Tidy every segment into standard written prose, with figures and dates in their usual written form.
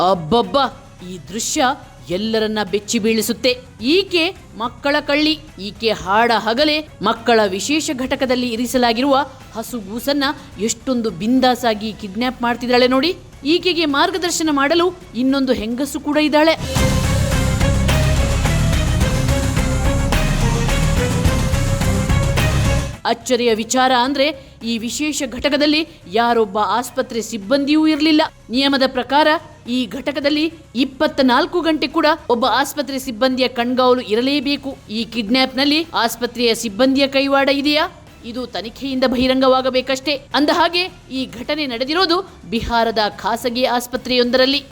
ಅಬ್ಬಬ್ಬಾ, ಈ ದೃಶ್ಯ ಎಲ್ಲರನ್ನ ಬೆಚ್ಚಿ ಬೀಳಿಸುತ್ತೆ. ಈಕೆ ಮಕ್ಕಳ ಕಳ್ಳಿ. ಈಕೆ ಹಾಡ ಹಗಲೇ ಮಕ್ಕಳ ವಿಶೇಷ ಘಟಕದಲ್ಲಿ ಇರಿಸಲಾಗಿರುವ ಹಸುಗೂಸನ್ನ ಎಷ್ಟೊಂದು ಬಿಂದಾಸಾಗಿ ಕಿಡ್ನಾಪ್ ಮಾಡ್ತಿದ್ದಾಳೆ ನೋಡಿ. ಈಕೆಗೆ ಮಾರ್ಗದರ್ಶನ ಮಾಡಲು ಇನ್ನೊಂದು ಹೆಂಗಸು ಕೂಡ ಇದ್ದಾಳೆ. ಅಚ್ಚರಿಯ ವಿಚಾರ ಅಂದ್ರೆ ಈ ವಿಶೇಷ ಘಟಕದಲ್ಲಿ ಯಾರೊಬ್ಬ ಆಸ್ಪತ್ರೆ ಸಿಬ್ಬಂದಿಯೂ ಇರಲಿಲ್ಲ. ನಿಯಮದ ಪ್ರಕಾರ ಈ ಘಟಕದಲ್ಲಿ 24 ಗಂಟೆ ಕೂಡ ಒಬ್ಬ ಆಸ್ಪತ್ರೆ ಸಿಬ್ಬಂದಿಯ ಕಣ್ಗಾವಲು ಇರಲೇಬೇಕು. ಈ ಕಿಡ್ನಾಪ್ ನಲ್ಲಿ ಆಸ್ಪತ್ರೆಯ ಸಿಬ್ಬಂದಿಯ ಕೈವಾಡ ಇದೆಯಾ? ಇದು ತನಿಖೆಯಿಂದ ಬಹಿರಂಗವಾಗಬೇಕಷ್ಟೇ. ಅಂದ ಹಾಗೆ ಈ ಘಟನೆ ನಡೆದಿರೋದು ಬಿಹಾರದ ಖಾಸಗಿ ಆಸ್ಪತ್ರೆಯೊಂದರಲ್ಲಿ.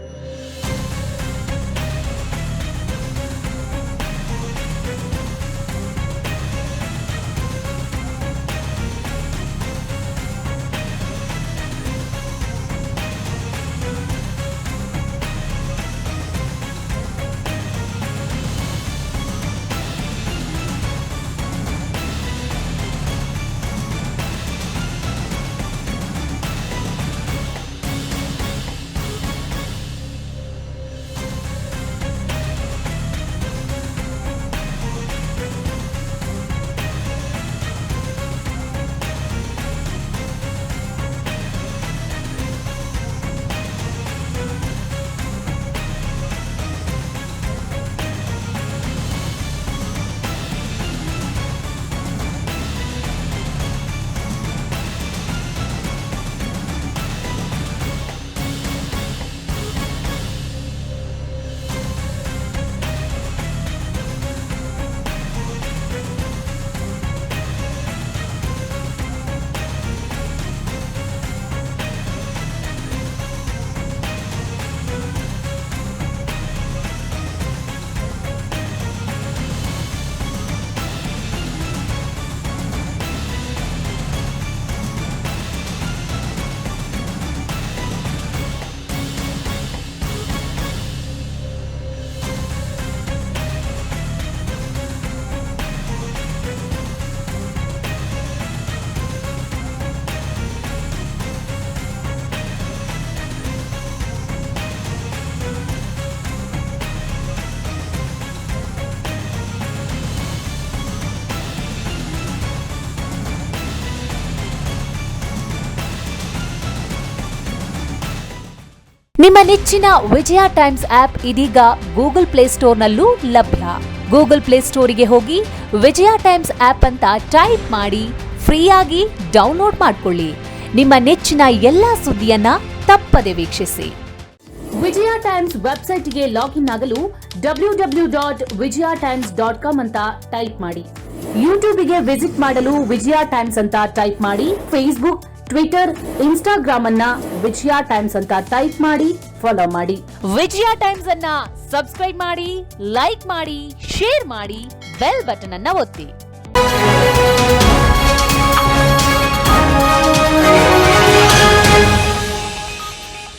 ನಿಮ್ಮ ನೆಚ್ಚಿನ ವಿಜಯ ಟೈಮ್ಸ್ ಆಪ್ ಇದೀಗ ಗೂಗಲ್ ಪ್ಲೇಸ್ಟೋರ್ನಲ್ಲೂ ಲಭ್ಯ. ಗೂಗಲ್ ಪ್ಲೇಸ್ಟೋರಿಗೆ ಹೋಗಿ ವಿಜಯ ಟೈಮ್ಸ್ ಆಪ್ ಅಂತ ಟೈಪ್ ಮಾಡಿ ಫ್ರೀಯಾಗಿ ಡೌನ್ಲೋಡ್ ಮಾಡಿಕೊಳ್ಳಿ. ನಿಮ್ಮ ನೆಚ್ಚಿನ ಎಲ್ಲಾ ಸುದ್ದಿಯನ್ನ ತಪ್ಪದೆ ವೀಕ್ಷಿಸಿ. ವಿಜಯ ಟೈಮ್ಸ್ ವೆಬ್ಸೈಟ್ಗೆ ಲಾಗಿನ್ ಆಗಲು www.vijayatimes.com ಅಂತ ಟೈಪ್ ಮಾಡಿ. ಯೂಟ್ಯೂಬ್ಗೆ ವಿಸಿಟ್ ಮಾಡಲು ವಿಜಯ ಟೈಮ್ಸ್ ಅಂತ ಟೈಪ್ ಮಾಡಿ. ಫೇಸ್ಬುಕ್, ಟ್ವಿಟರ್, ಇನ್ಸ್ಟಾಗ್ರಾಮ್ ಅನ್ನ ವಿಜಯ ಟೈಮ್ಸ್ ಅಂತ ಟೈಪ್ ಮಾಡಿ ಫಾಲೋ ಮಾಡಿ. ವಿಜಯ ಟೈಮ್ಸ್ ಅನ್ನ ಸಬ್ಸ್ಕ್ರೈಬ್ ಮಾಡಿ, ಲೈಕ್ ಮಾಡಿ, ಶೇರ್ ಮಾಡಿ, ಬೆಲ್ ಬಟನ್ ಅನ್ನ ಒತ್ತಿ.